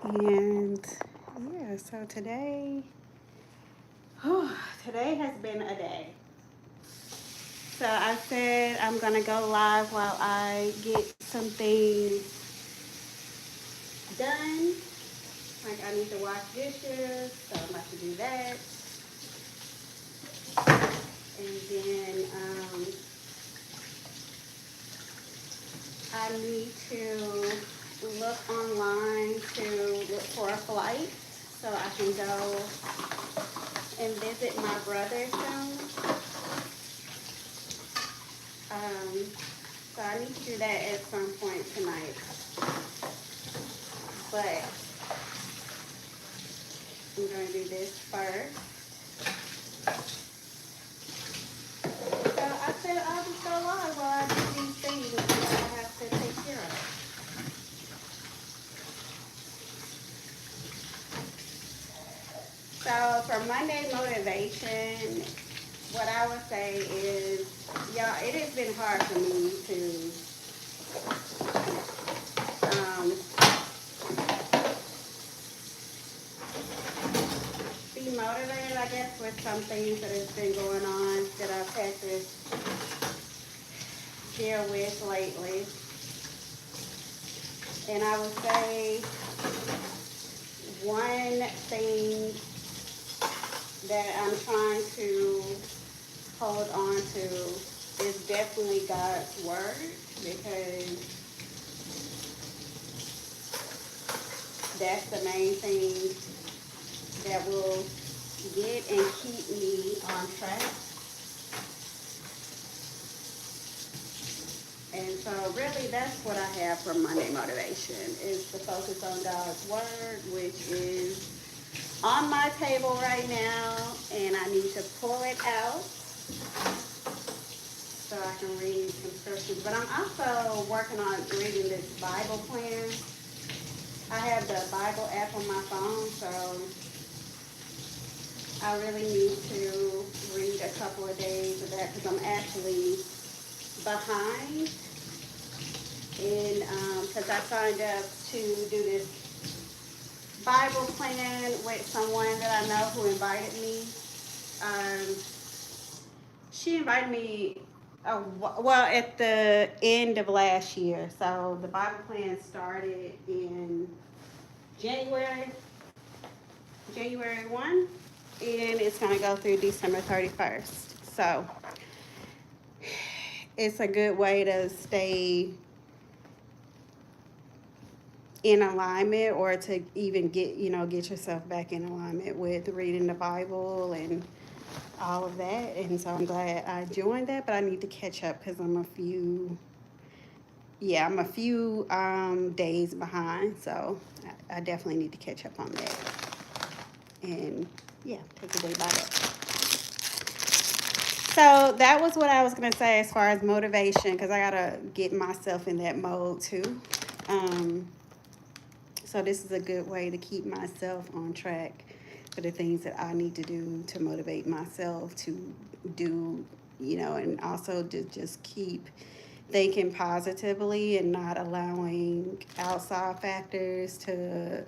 And yeah, so today has been a day. So I said I'm gonna go live while I get some things done. Like I need to wash dishes, so I'm about to do that. And then I need to look online to look for a flight so I can go and visit my brother soon. Um, so I need to do that at some point tonight. But I'm going to do this first. So I said I'll just go live while I do these things that I have to take care of. So for Monday motivation, what I would say is, y'all, it has been hard for me to um, be motivated, I guess, with some things that has been going on that I've had to deal with lately. And I would say one thing that I'm trying to hold on to is definitely God's word, because that's the main thing that will get and keep me on track. And so really that's what I have for Monday motivation, is to focus on God's word, which is on my table right now, and I need to pull it out so I can read some scriptures. But I'm also working on reading this Bible plan. I have the Bible app on my phone, so I really need to read a couple of days of that because I'm actually behind. And because I signed up to do this Bible plan with someone that I know who invited me. Um, she invited me, well, at the end of last year. So the Bible plan started in January, January 1, and it's going to go through December 31st. So it's a good way to stay in alignment, or to even get yourself back in alignment with reading the Bible and all of that. And so I'm glad I joined that, but I need to catch up because I'm a few days behind. So I definitely need to catch up on that. And yeah, take a day by day. So that was what I was going to say as far as motivation, because I got to get myself in that mode too. Um, so this is a good way to keep myself on track for the things that I need to do to motivate myself to do, and also to just keep thinking positively and not allowing outside factors to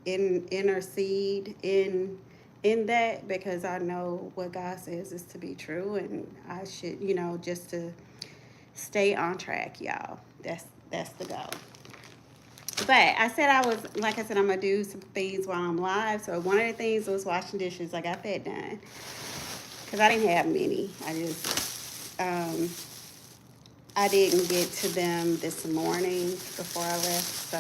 intercede in that, because I know what God says is to be true, and I should, just to stay on track, y'all. That's the goal. But I said like I said, I'm gonna do some things while I'm live. So one of the things was washing dishes. I got that done because I didn't have many. I didn't get to them this morning before I left. So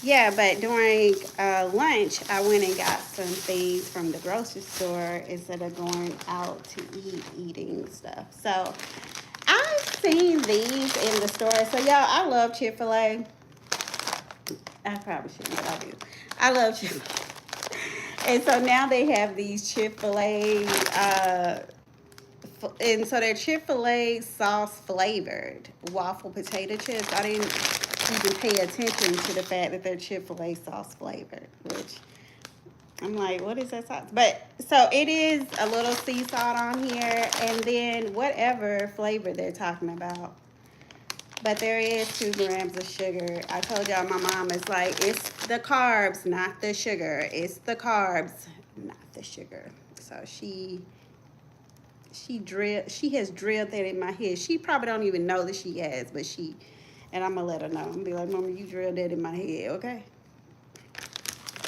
yeah, but during lunch, I went and got some things from the grocery store instead of going out to eating stuff. So I've seen these in the store. So y'all, I love Chick-fil-A. I probably shouldn't, but I do. I love Chick-fil-A. And so now they have these Chick-fil-A, and so they're Chick-fil-A sauce flavored waffle potato chips. I didn't even pay attention to the fact that they're Chick-fil-A sauce flavored, which I'm like, what is that sauce? But so it is a little sea salt on here, and then whatever flavor they're talking about. But there is 2 grams of sugar. I told y'all my mom is like, it's the carbs, not the sugar. It's the carbs, not the sugar. So she has drilled that in my head. She probably don't even know that she has, but and I'm gonna let her know. I'm gonna be like, Mama, you drilled that in my head, okay?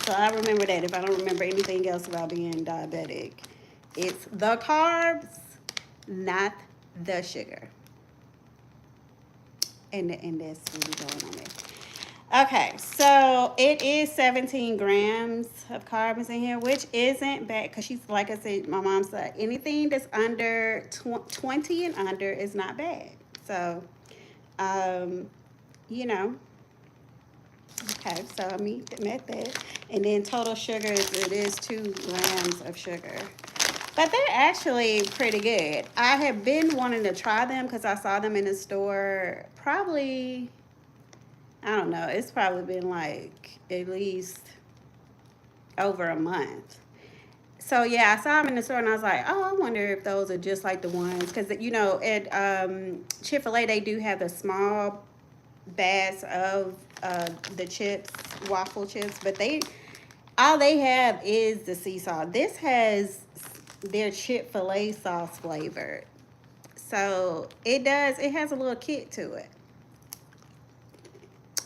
So I remember that if I don't remember anything else about being diabetic. It's the carbs, not the sugar. And that's really going on there. Okay, so it is 17 grams of carbs in here, which isn't bad because she's, like I said, my mom said anything that's under 20 and under is not bad. So, you know, okay, so I met that. And then total sugar, it is 2 grams of sugar. But they're actually pretty good. I have been wanting to try them because I saw them in the store probably, I don't know, it's probably been like at least over a month. So yeah, I saw them in the store and I was like, oh, I wonder if those are just like the ones. Because, you know, at Chick-fil-A, they do have the small bags of the chips, waffle chips, but all they have is the sea salt. This has their Chick-fil-A sauce flavored. So it has a little kick to it.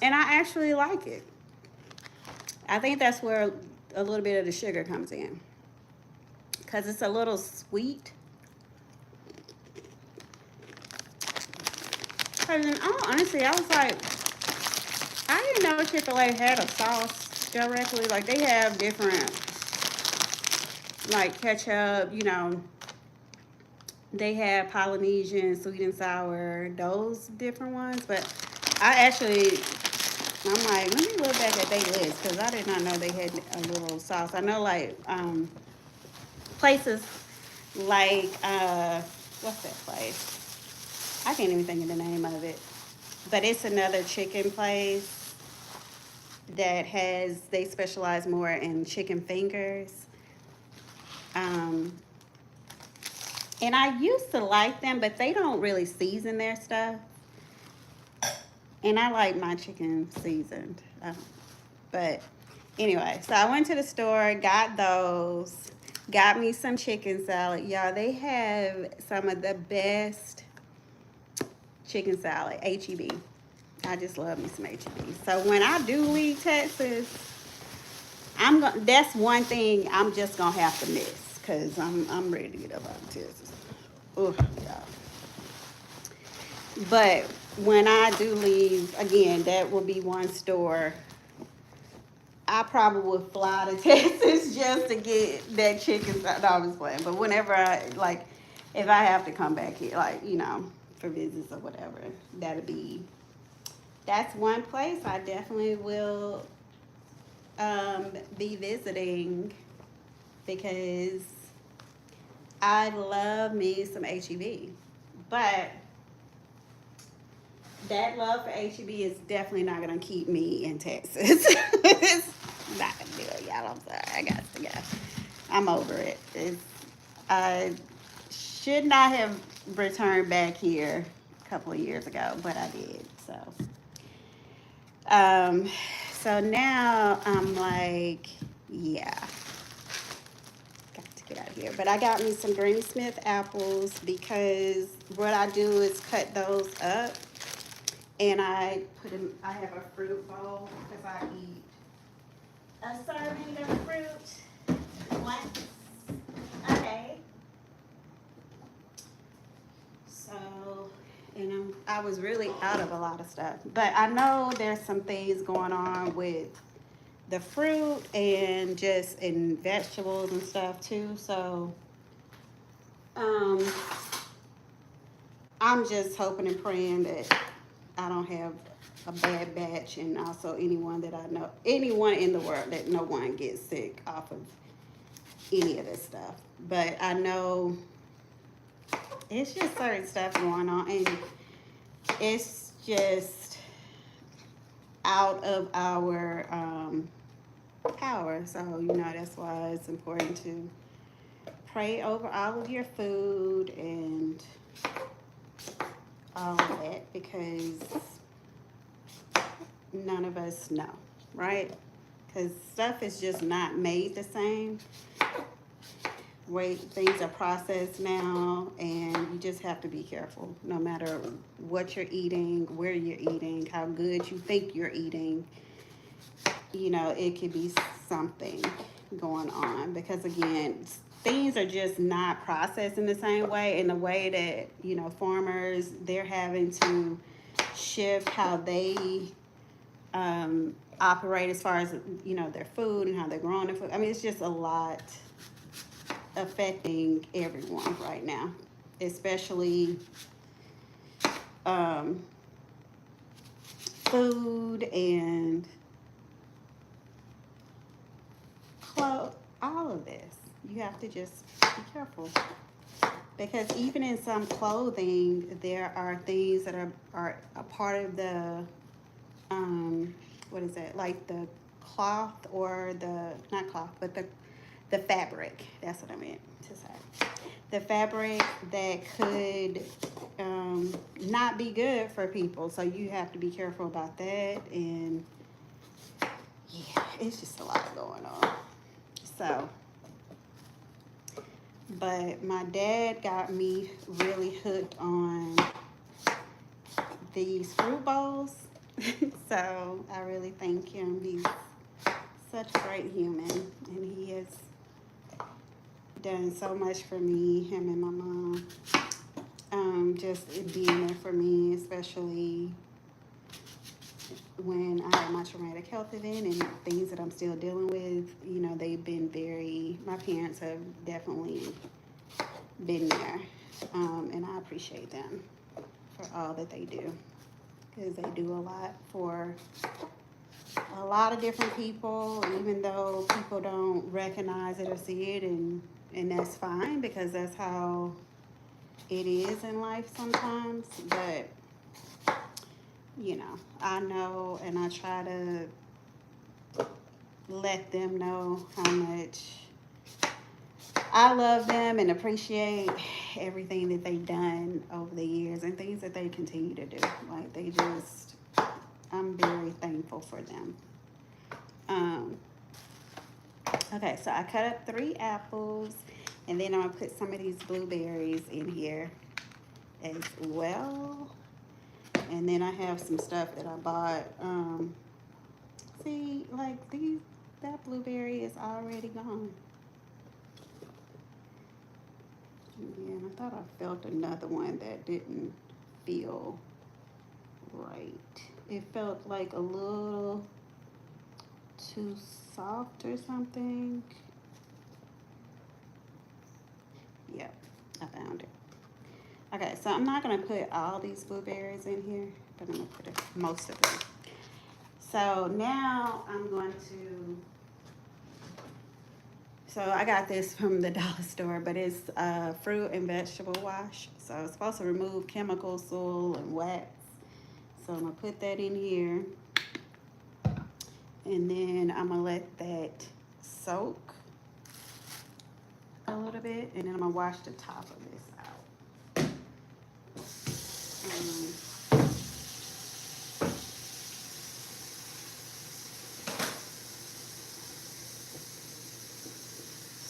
And I actually like it. I think that's where a little bit of the sugar comes in. Because it's a little sweet. Because in all honesty, I was like, I didn't know Chick-fil-A had a sauce directly. Like, they have different, like, ketchup, you know. They have Polynesian, sweet and sour, those different ones. But I'm like, let me look back at their list because I did not know they had a little sauce. I know, like, places like, what's that place? I can't even think of the name of it. But it's another chicken place they specialize more in chicken fingers. And I used to like them, but they don't really season their stuff. And I like my chicken seasoned. But anyway, so I went to the store, got those, got me some chicken salad. Y'all, they have some of the best chicken salad, H-E-B. I just love me some H-E-B. So when I do leave Texas, that's one thing I'm just gonna have to miss because I'm ready to get up out of Texas. Ugh, y'all. But when I do leave, again, that will be one store. I probably would fly to Texas just to get that chicken. No, I'm just playing. But whenever if I have to come back here, like, you know, for visits or whatever, that's one place I definitely will be visiting because I love me some H-E-B. But that love for H-E-B is definitely not going to keep me in Texas. It's not going to do it, y'all. I'm sorry. I got to go. I'm over it. I should not have returned back here a couple of years ago, but I did. So now I'm like, yeah, got to get out of here. But I got me some Granny Smith apples because what I do is cut those up and I have a fruit bowl because I eat a serving of fruit once a day. So, I was really out of a lot of stuff. But I know there's some things going on with the fruit and just in vegetables and stuff too. So, I'm just hoping and praying that I don't have a bad batch, and also anyone in the world, that no one gets sick off of any of this stuff. But I know it's just certain stuff going on, and it's just out of our power. So, that's why it's important to pray over all of your food and all of that because none of us know, right? Because stuff is just not made the same way things are processed now, and you just have to be careful no matter what you're eating, where you're eating, how good you think you're eating. You know, it could be something going on because, again, things are just not processed in the same way, in the way that, you know, farmers, they're having to shift how they operate as far as, you know, their food and how they're growing their food. I mean, it's just a lot affecting everyone right now, especially um, food and clothes, all of this. You have to just be careful because even in some clothing, there are things that are a part of the, what is it, like the cloth or the, not cloth, but the fabric. That's what I meant to say. The fabric that could not be good for people. So you have to be careful about that. And yeah, it's just a lot going on. So, but my dad got me really hooked on these fruit bowls. So I really thank him. He's such a great human, and he has done so much for me, him and my mom. Just being there for me, especially when I had my traumatic health event and things that I'm still dealing with. You know, they've been my parents have definitely been there. And I appreciate them for all that they do, because they do a lot for a lot of different people, even though people don't recognize it or see it, and that's fine because that's how it is in life sometimes. But you know, I know, and I try to let them know how much I love them and appreciate everything that they've done over the years and things that they continue to do. Like, they just, I'm very thankful for them. Okay, so I cut up 3 apples, and then I'm gonna put some of these blueberries in here as well. And then I have some stuff that I bought. See, like that blueberry is already gone. Yeah, and I thought I felt another one that didn't feel right. It felt like a little too soft or something. Yep, I found it. Okay, so I'm not gonna put all these blueberries in here, but I'm gonna put most of them. So now I'm going to, so I got this from the dollar store, but it's fruit and vegetable wash. So it's supposed to remove chemicals, soil, and wax. So I'm gonna put that in here. And then I'm gonna let that soak a little bit, and then I'm gonna wash the top of this out.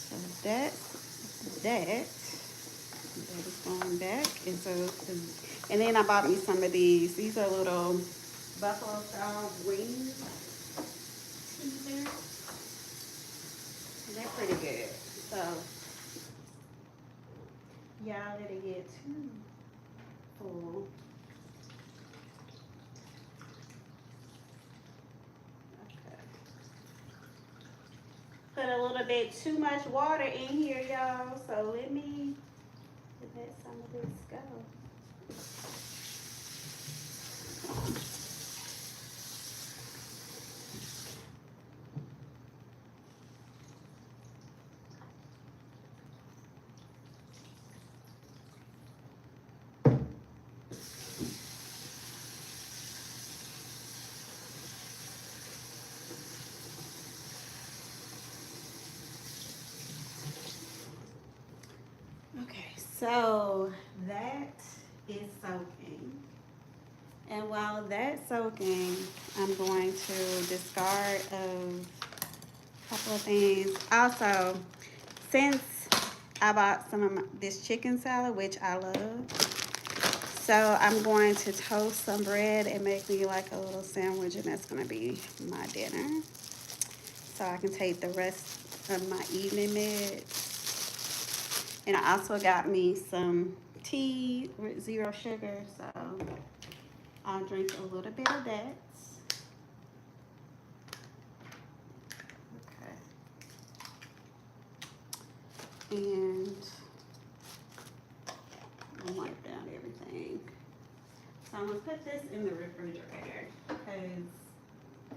So that is going back. And so, and then I bought me some of these. These are little buffalo style wings. Teasers. And they're pretty good. So y'all didn't get too full. Okay. Put a little bit too much water in here, y'all. So let me let some of this go. Okay, so that is soaking. And while that's soaking, I'm going to discard of a couple of things. Also, since I bought some of this chicken salad, which I love, so I'm going to toast some bread and make me like a little sandwich, and that's going to be my dinner. So I can take the rest of my evening meds. And I also got me some tea with 0 sugar, so I'll drink a little bit of that. Okay. And I'll wipe down everything. So I'm gonna put this in the refrigerator because I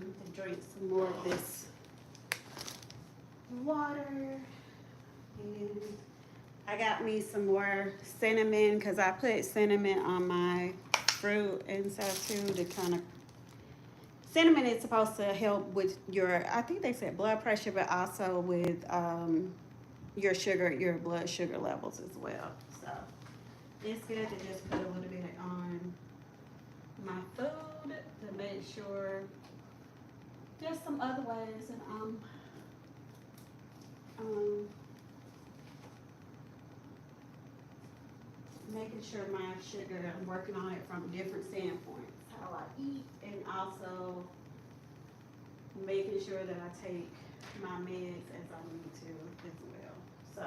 need to drink some more of this water. And I got me some more cinnamon because I put cinnamon on my fruit and stuff too to kind of. Cinnamon is supposed to help with your, I think they said blood pressure, but also with your sugar, your blood sugar levels as well. So it's good to just put a little bit on my food to make sure. Just some other ways, and making sure my sugar, I'm working on it from different standpoints. How I eat, and also making sure that I take my meds as I need to as well. So,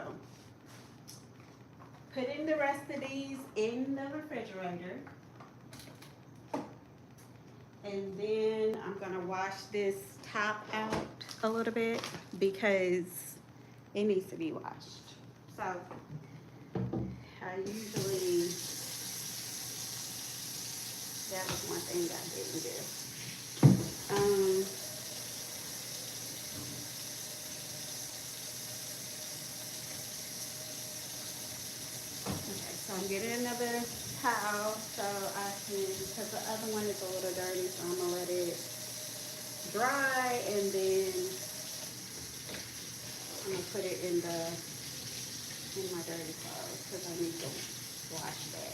putting the rest of these in the refrigerator. And then I'm gonna wash this top out a little bit because it needs to be washed. So, I usually, that was one thing I didn't do. Okay, so I'm getting another towel so I can, because the other one is a little dirty, so I'm gonna let it dry, and then I'm gonna put it in my dirty clothes because I need to wash that.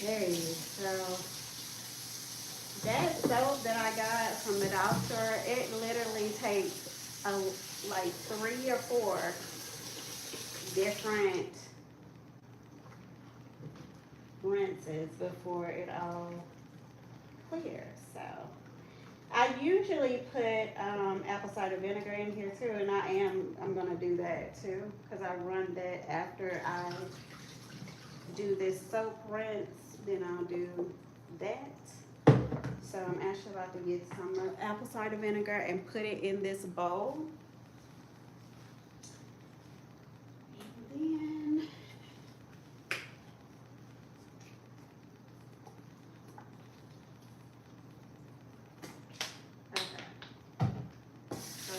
Okay, so that soap that I got from the doctor, it literally takes like 3 or 4 different rinses before it all clears. So I usually put apple cider vinegar in here too, and I'm gonna do that too because I run that after I do this soap rinse. Then I'll do that. So I'm actually about to get some apple cider vinegar and put it in this bowl. And then okay.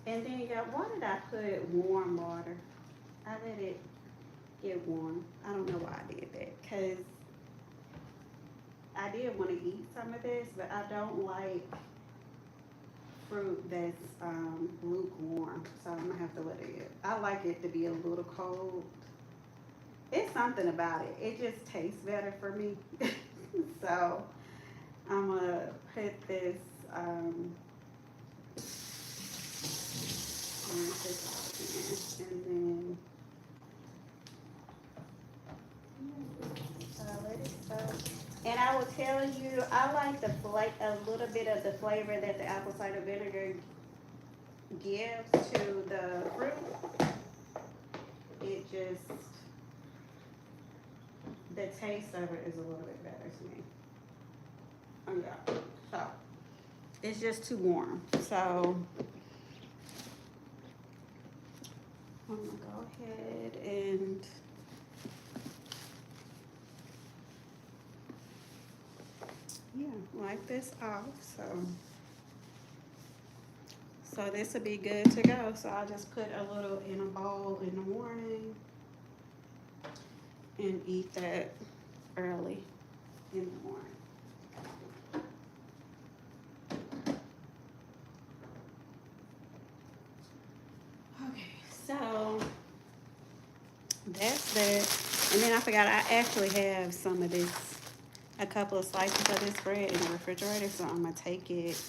And then why did I put warm water? I let it get warm. I don't know why I did that because I did want to eat some of this, but I don't like fruit that's lukewarm, so I'm gonna have to let it. I like it to be a little cold. It's something about it. It just tastes better for me. So I'm gonna put this, rinse this out again, and then let it soak. And I will tell you, I like a little bit of the flavor that the apple cider vinegar gives to the fruit. It just, the taste of it is a little bit better to me. Oh yeah, so it's just too warm. So I'm gonna go ahead and wipe this off. So this will be good to go. So I'll just put a little in a bowl in the morning and eat that early in the morning. Okay, so that's that. And then I forgot I actually have some of this, a couple of slices of this bread in the refrigerator, so I'm gonna take it,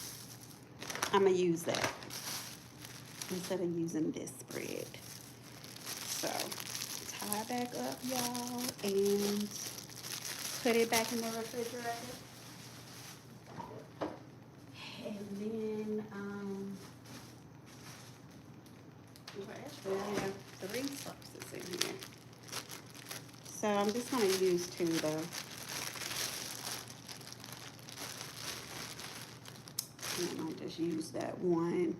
I'm gonna use that instead of using this bread. So tie back up, y'all, and put it back in the refrigerator. And then, well, actually I have 3 slices in here. So I'm just gonna use 2 though. And I might just use that one.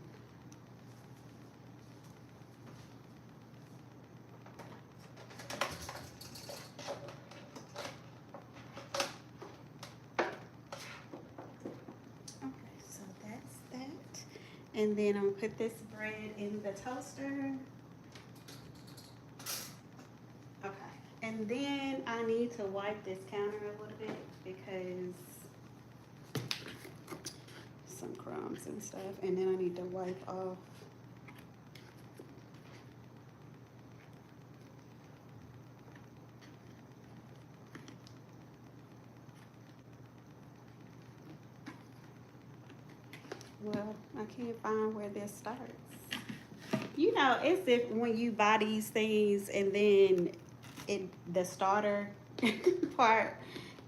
Okay, so that's that. And then I'm gonna put this bread in the toaster. Okay, and then I need to wipe this counter a little bit because some crumbs and stuff, and then I need to wipe off well, I can't find where this starts. You know, it's if when you buy these things and then the starter part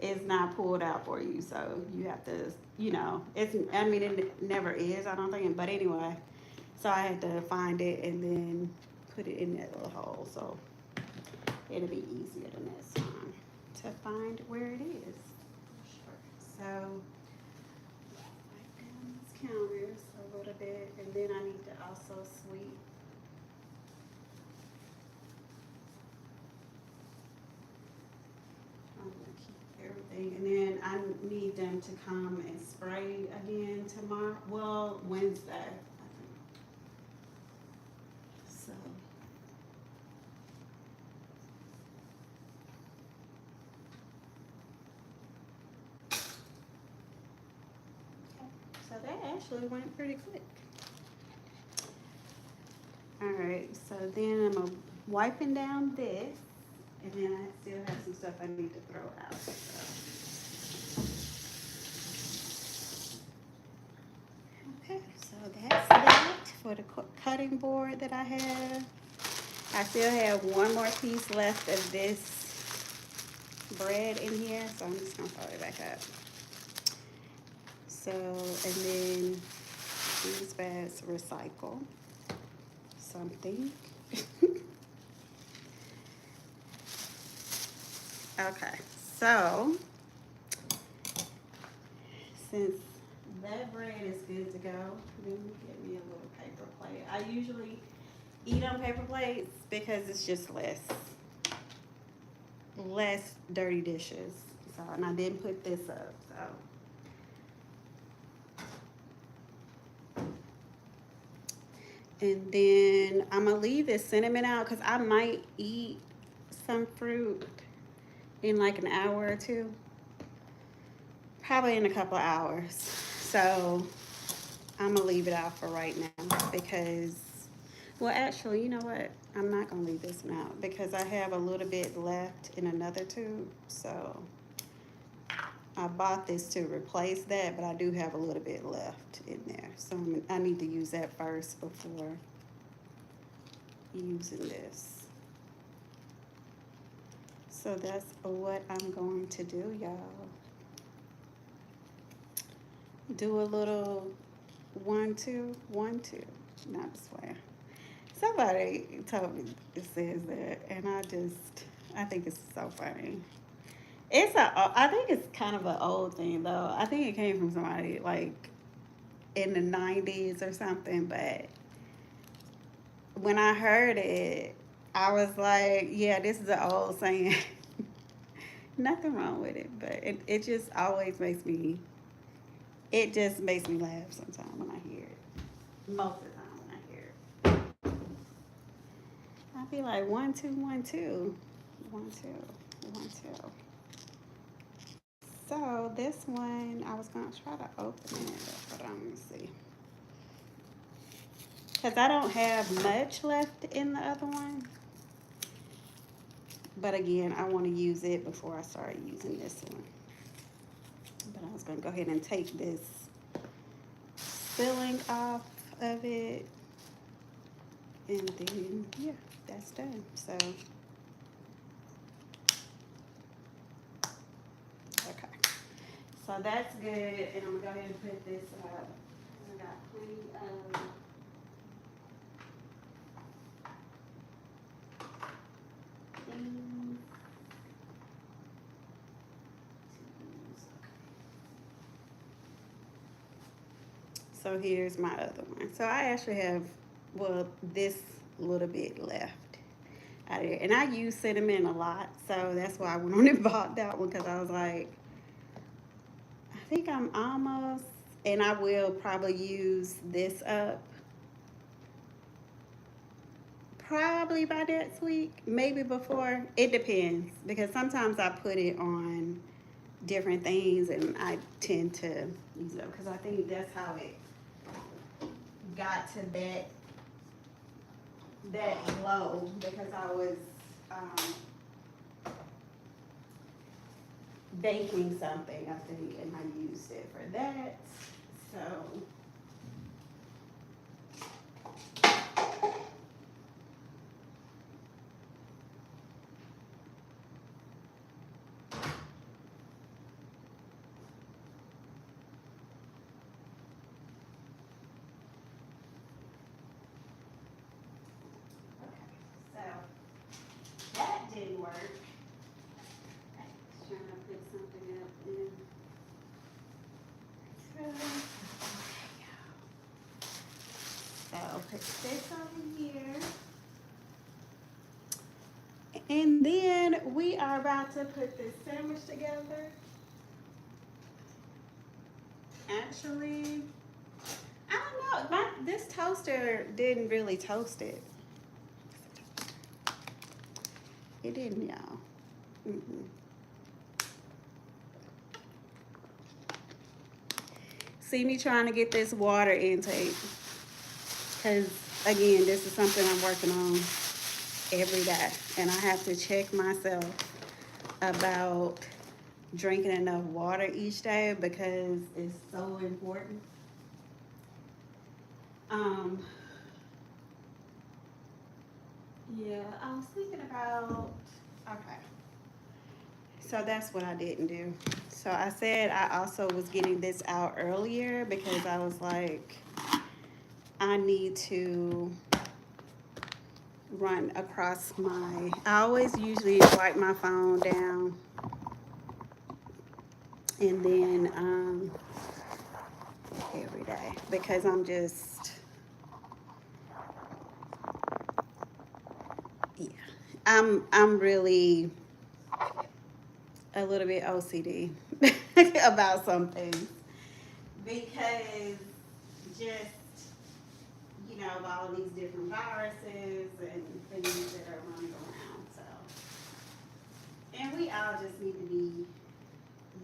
is not pulled out for you, so you have to, you know, I mean it never is, I don't think, but anyway, so I had to find it and then put it in that little hole, so it'll be easier the next time to find where it is. So wipe down these counters a little bit, and then I need to also sweep everything, and then I need them to come and spray again tomorrow. Well, Wednesday, I think. So. So that actually went pretty quick. All right, so then I'm wiping down this, and then I still have some stuff I need to throw out. So. Okay, so that's that for the cutting board that I have. I still have one more piece left of this bread in here, so I'm just gonna throw it back up. So, and then these bags recycle something. Okay, so since that bread is good to go, let me get me a little paper plate. I usually eat on paper plates because it's just less dirty dishes. So, and I didn't put this up, so. And then I'm gonna leave this cinnamon out because I might eat some fruit in like an hour or 2. Probably in a couple of hours. So I'm gonna leave it out for right now because, well, actually, you know what? I'm not gonna leave this one out because I have a little bit left in another tube. So I bought this to replace that, but I do have a little bit left in there. So I need to use that first before using this. So that's what I'm going to do, y'all. Do a little 1, 2, 1, 2. Not this way. Somebody told me it says that, and I think it's so funny. I think it's kind of an old thing though. I think it came from somebody like in the 90s or something, but when I heard it, I was like, yeah, this is an old saying. Nothing wrong with it, but it just always it just makes me laugh sometimes when I hear it. Most of the time when I hear it. I'll be like, 1, 2, 1, 2. 1, 2, 1, 2. So this one, I was going to try to open it. Hold on, let me see. Because I don't have much left in the other one. But again, I want to use it before I start using this one. But I was going to go ahead and take this filling off of it. And then, yeah, that's done. So, okay. So that's good. And I'm going to go ahead and put this up. I got plenty of things. So here's my other one. So I actually have, well, this little bit left out of here. And I use cinnamon a lot. So that's why I went on and bought that one because I was like, I think I'm almost, and I will probably use this up probably by next week, maybe before. It depends because sometimes I put it on different things and I tend to use it up because I think that's how it got to that low because I was baking something, I think, and I used it for that. So that didn't work. I was trying to put something up in. So put this over here. And then we are about to put this sandwich together. Actually, I don't know. This toaster didn't really toast it. It didn't, y'all. See me trying to get this water intake. Because, again, this is something I'm working on every day. And I have to check myself about drinking enough water each day because it's so important. Yeah, I was thinking about, okay. So that's what I didn't do. So I said I also was getting this out earlier because I was like, I need to run across I always usually wipe my phone down and then every day because I'm just, yeah, I'm really a little bit OCD about some things because just, of all these different viruses and things that are running around. So, and we all just need to be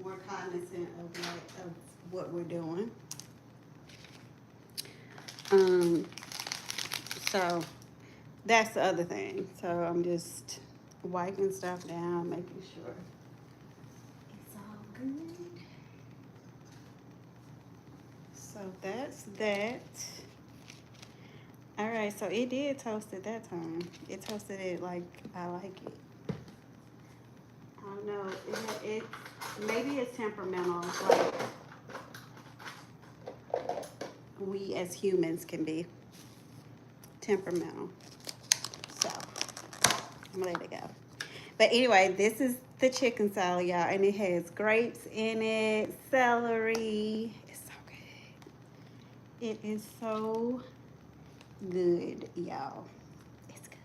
more cognizant of what we're doing. So that's the other thing. So I'm just wiping stuff down, making sure it's all good. that's that. All right, so it did toast at that time. It toasted it like I like it. I don't know. It maybe it's temperamental, like we as humans can be temperamental. So I'm gonna let it go. But anyway, this is the chicken salad, y'all, and it has grapes in it, celery. It's so good. It is so good, y'all. It's good.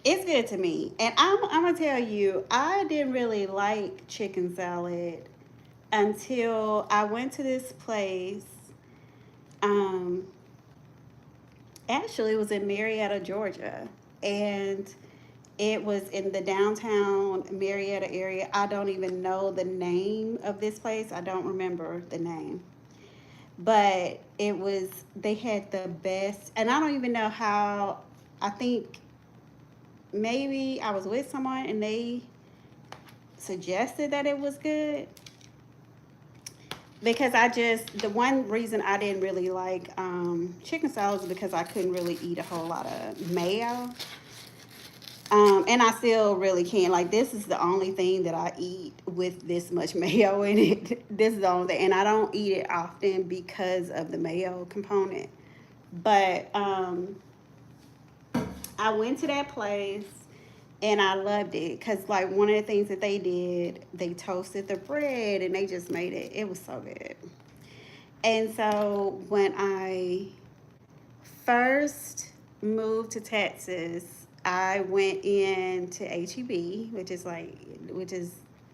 It's good to me. And I'm gonna tell you, I didn't really like chicken salad until I went to this place. Um, Actually, it was in Marietta, Georgia, and it was in the downtown Marietta area. I don't even know the name of this place. I don't remember the name. But it was, they had the best, and I don't even know how, I think maybe I was with someone and they suggested that it was good. Because the one reason I didn't really like chicken salad is because I couldn't really eat a whole lot of mayo. And I still really can't. Like, this is the only thing that I eat with this much mayo in it. This is the only thing. And I don't eat it often because of the mayo component. But I went to that place and I loved it. Because, like, one of the things that they did, they toasted the bread and they just made it. It was so good. And so when I first moved to Texas, I went into HEB, which is,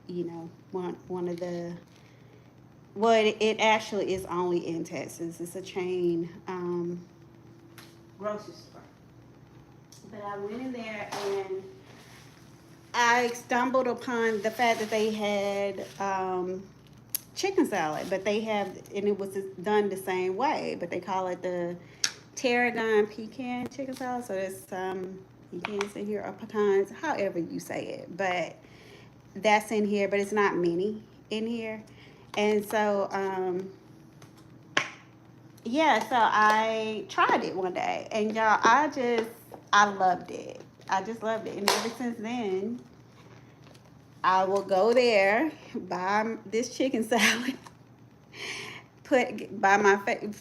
you know, one of the, well, it actually is only in Texas. It's a chain grocery store. But I went in there and I stumbled upon the fact that they had chicken salad, but they have, and it was done the same way, but they call it the tarragon pecan chicken salad. So there's some pecans in here or pecans, however you say it, but that's in here, but it's not many in here. And so yeah, so I tried it one day, and y'all, I loved it. I just loved it, and ever since then I will go there, buy this chicken salad, buy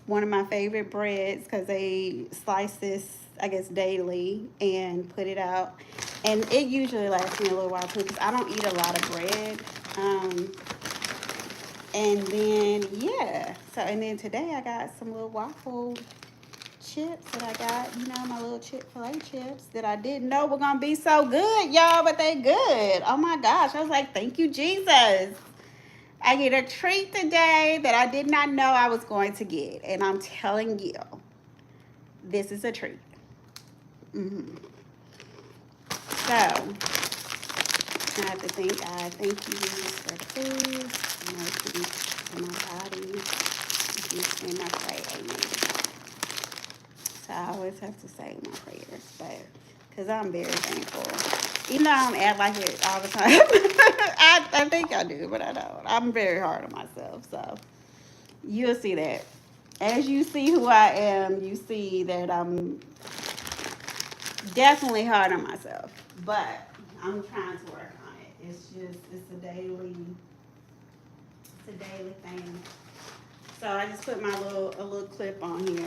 one of my favorite breads, because they slice this, I guess, daily, and put it out. And it usually lasts me a little while too, because I don't eat a lot of bread. And then yeah, so and then today I got some little waffle chips that I got, you know, my little Chick-fil-A chips that I didn't know were gonna be so good, y'all, but they good. Oh my gosh, I was like, thank you, Jesus. I get a treat today that I did not know I was going to get. And I'm telling you, this is a treat. So, I have to thank you for food, mercy for my body, and I pray, amen. So I always have to say my prayers, but because I'm very thankful. Even though I don't act like it all the time. I think I do, but I don't. I'm very hard on myself, so you'll see that. As you see who I am, you see that I'm definitely hard on myself, but I'm trying to work on it. It's a daily thing. So I just put a little clip on here.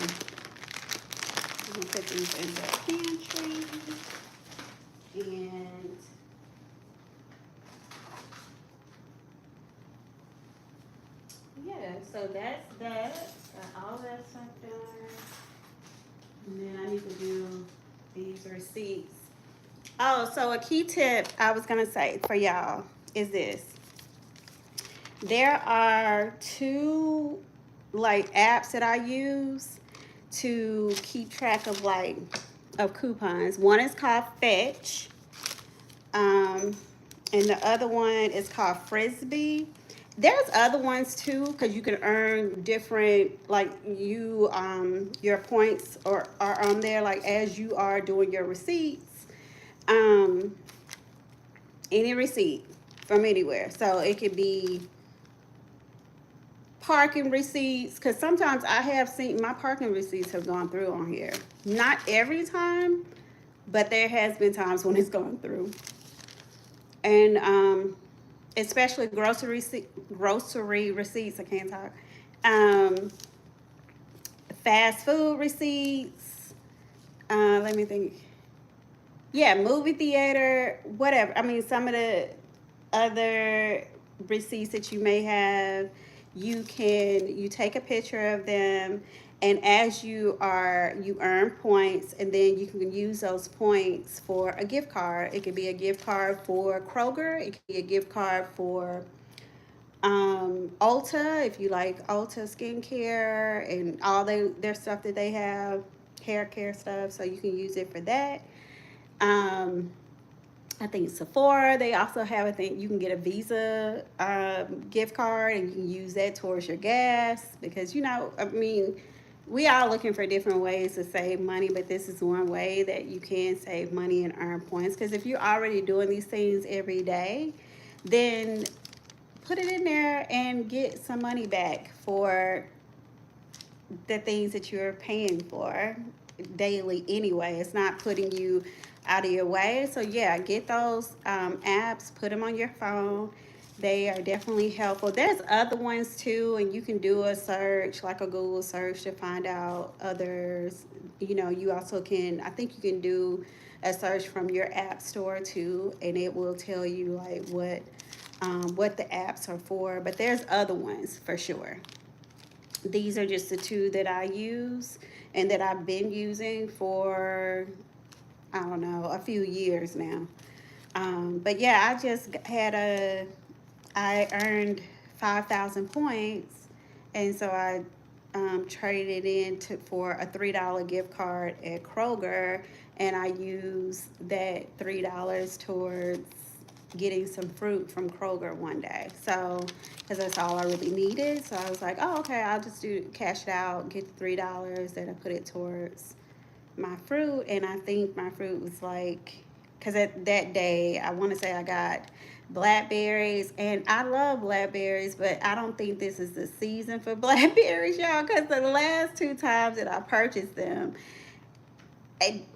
I'm gonna put these in the pantry, and yeah, so that's that. Got all that stuff done. And then I need to do these receipts. Oh, so a key tip I was gonna say for y'all is this. There are two like apps that I use to keep track of of coupons. One is called Fetch, and the other one is called Frisbee. There's other ones too, because you can earn different, like your points are on there, like as you are doing your receipts. Any receipt from anywhere. So it could be parking receipts, because sometimes I have seen my parking receipts have gone through on here. Not every time, but there has been times when it's gone through. And especially grocery receipts. I can't talk. Um, Fast food receipts. Let me think. Yeah, movie theater, whatever. I mean, some of the other receipts that you may have, you take a picture of them, and as you earn points, and then you can use those points for a gift card. It could be a gift card for Kroger. It could be a gift card for Ulta, if you like Ulta skincare and all their stuff that they have, hair care stuff, so you can use it for that. Um, I think Sephora, they also have, I think you can get a Visa gift card and you can use that towards your gas because, I mean, we are looking for different ways to save money, but this is one way that you can save money and earn points. Because if you're already doing these things every day, then put it in there and get some money back for the things that you're paying for daily anyway. It's not putting you out of your way. So yeah, get those apps, put them on your phone. They are definitely helpful. There's other ones too, and you can do a search, like a Google search, to find out others. You also can, I think you can do a search from your app store too, and it will tell you like what the apps are for. But there's other ones for sure. These are just the two that I use and that I've been using for, I don't know, a few years now. But yeah, I earned 5,000 points, and so I traded in for a $3 gift card at Kroger, and I used that $3 towards getting some fruit from Kroger one day. So, because that's all I really needed. So I was like, oh, okay, I'll just cash it out, get the $3, then I put it towards my fruit. And I think my fruit was like, because at that day, I want to say I got blackberries, and I love blackberries, but I don't think this is the season for blackberries, y'all, because the last two times that I purchased them,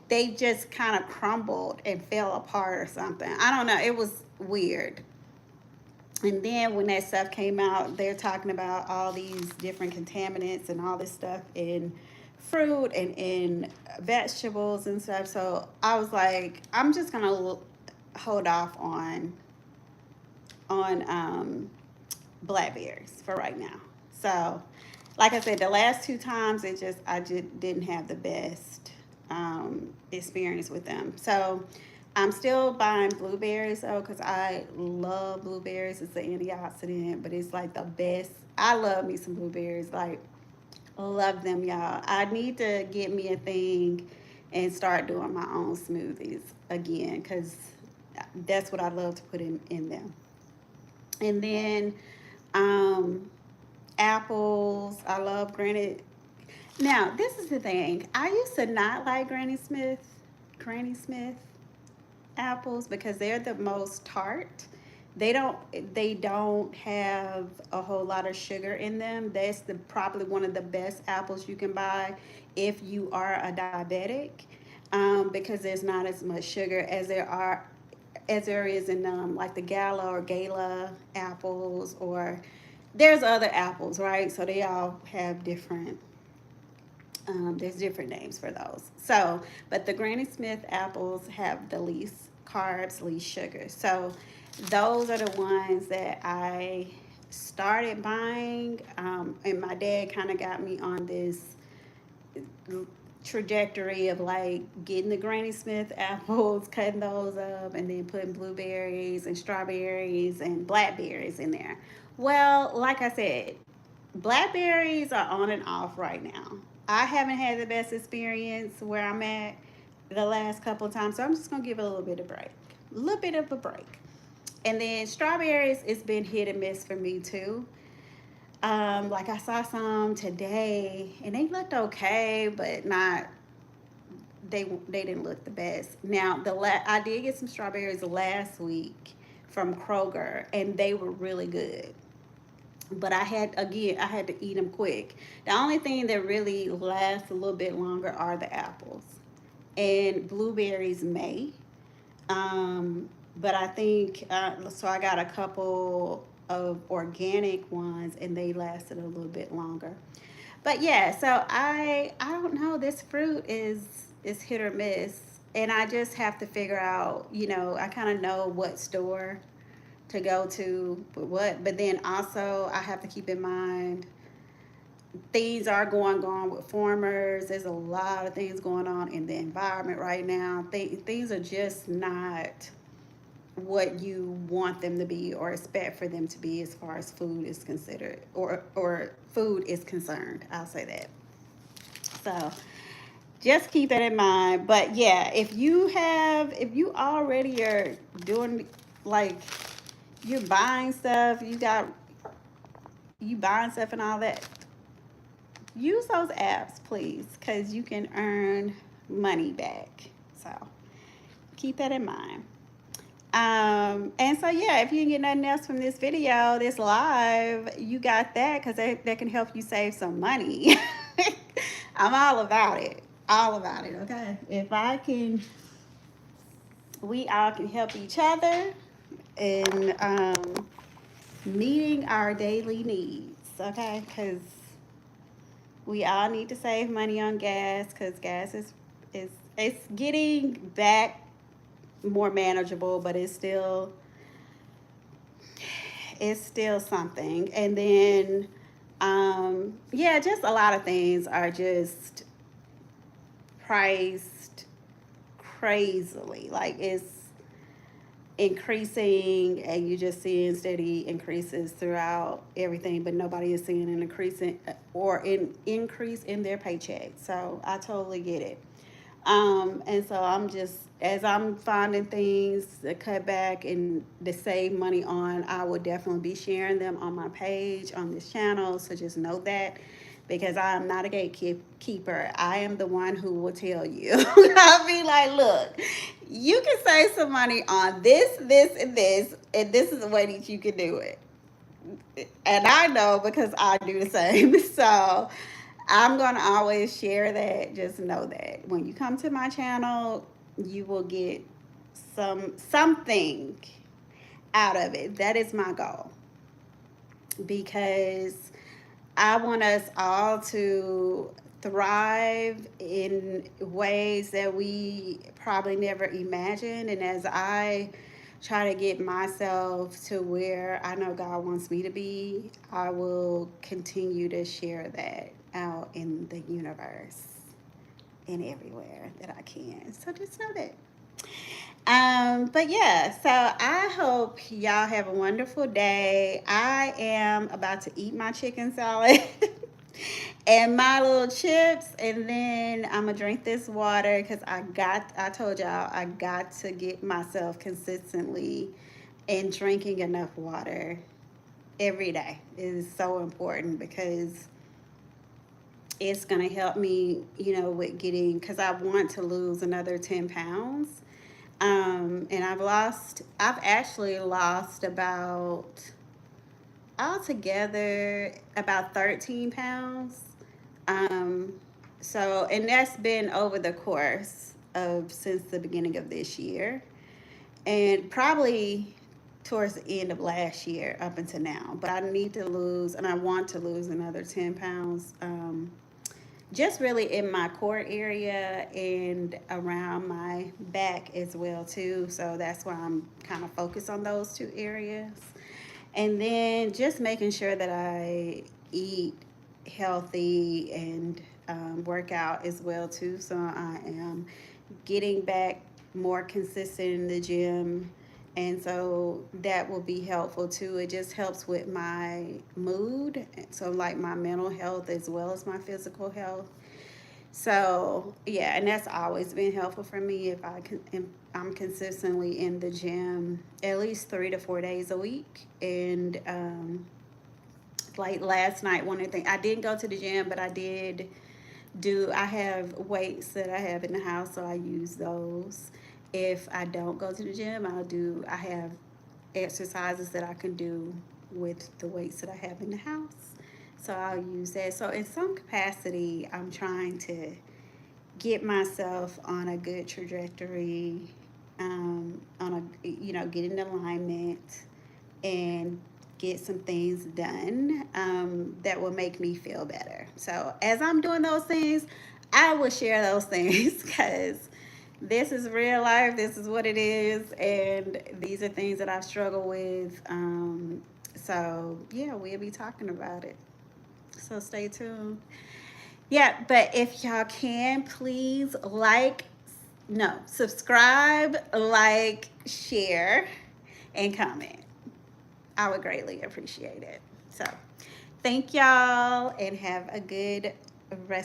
they just kind of crumbled and fell apart or something. I don't know. It was weird. And then when that stuff came out, they're talking about all these different contaminants and all this stuff in fruit and in vegetables and stuff. So I was like, I'm just gonna hold off on blackberries for right now. So, like I said, the last two times I just didn't have the best experience with them. So I'm still buying blueberries though, because I love blueberries. It's an antioxidant, but it's like the best. I love me some blueberries. Like, love them, y'all. I need to get me a thing and start doing my own smoothies again, because that's what I love to put in them. And then um, apples. I love Granny. Now, this is the thing. I used to not like Granny Smith apples because they're the most tart. They don't have a whole lot of sugar in them. That's probably one of the best apples you can buy if you are a diabetic, because there's not as much sugar as there is in like the Gala apples, or there's other apples, right? So they all have different there's different names for those. So, but the Granny Smith apples have the least carbs, least sugar. So, those are the ones that I started buying. And my dad kind of got me on this trajectory of like getting the Granny Smith apples, cutting those up, and then putting blueberries and strawberries and blackberries in there. Well, like I said, blackberries are on and off right now. I haven't had the best experience where I'm at the last couple of times, so I'm just gonna give it a little bit of break, a little bit of a break. And then strawberries, it's been hit and miss for me too. Like I saw some today, and they looked okay, but not. They didn't look the best. Now I did get some strawberries last week from Kroger, and they were really good. But I had, again, I had to eat them quick. The only thing that really lasts a little bit longer are the apples, and blueberries may. But I think so. I got a couple of organic ones, and they lasted a little bit longer. But yeah, so I don't know. This fruit is hit or miss, and I just have to figure out. I kind of know what store to go to, but then also I have to keep in mind things are going on with farmers. There's a lot of things going on in the environment right now. Things are just not what you want them to be or expect for them to be as far as food is considered or food is concerned. I'll say that. So just keep that in mind. But yeah, if you already are doing, like, you're buying stuff, you buying stuff and all that, use those apps, please, because you can earn money back. So keep that in mind. And so yeah, if you didn't get nothing else from this video, this live, you got that because that can help you save some money. I'm all about it. All about it, okay? If I can, we all can help each other in meeting our daily needs, okay? Because we all need to save money on gas because gas is it's getting back more manageable, but it's still something. And then yeah, just a lot of things are just priced crazily. Like, it's increasing, and you just seeing steady increases throughout everything, but nobody is seeing an increase in their paycheck. So I totally get it. And so I'm just, as I'm finding things to cut back and to save money on, I will definitely be sharing them on my page on this channel. So just know that, because I am not a gatekeeper. I am the one who will tell you. I'll be like, look, you can save some money on this, and this is the way that you can do it. And I know because I do the same. So I'm going to always share that. Just know that when you come to my channel, you will get something out of it. That is my goal, because I want us all to thrive in ways that we probably never imagined. And as I try to get myself to where I know God wants me to be, I will continue to share that out in the universe and everywhere that I can. So just know that. But yeah, so I hope y'all have a wonderful day. I am about to eat my chicken salad and my little chips, and then I'm gonna drink this water because I told y'all I got to get myself consistently in drinking enough water every day. It is so important because it's gonna help me, with getting, because I want to lose another 10 pounds. And I've actually lost altogether about 13 pounds. Um, so, and that's been over the course of since the beginning of this year, and probably towards the end of last year up until now. But I need to lose, and I want to lose another 10 pounds. Just really in my core area and around my back as well too. So that's why I'm kind of focused on those two areas. And then just making sure that I eat healthy and work out as well too. So I am getting back more consistent in the gym, and so that will be helpful too. It just helps with my mood, so like my mental health as well as my physical health. So yeah, and that's always been helpful for me if I'm consistently in the gym at least 3 to 4 days a week. And like last night, one of the things, I didn't go to the gym, but I have weights that I have in the house, so I use those. If I don't go to the gym, I have exercises that I can do with the weights that I have in the house. So I'll use that. So in some capacity, I'm trying to get myself on a good trajectory, on a, get in alignment and get some things done that will make me feel better. So as I'm doing those things, I will share those things because this is real life. This is what it is, and these are things that I've struggled with. So yeah, we'll be talking about it. So stay tuned. Yeah, but if y'all can, please subscribe, like, share, and comment. I would greatly appreciate it. So, thank y'all and have a good rest.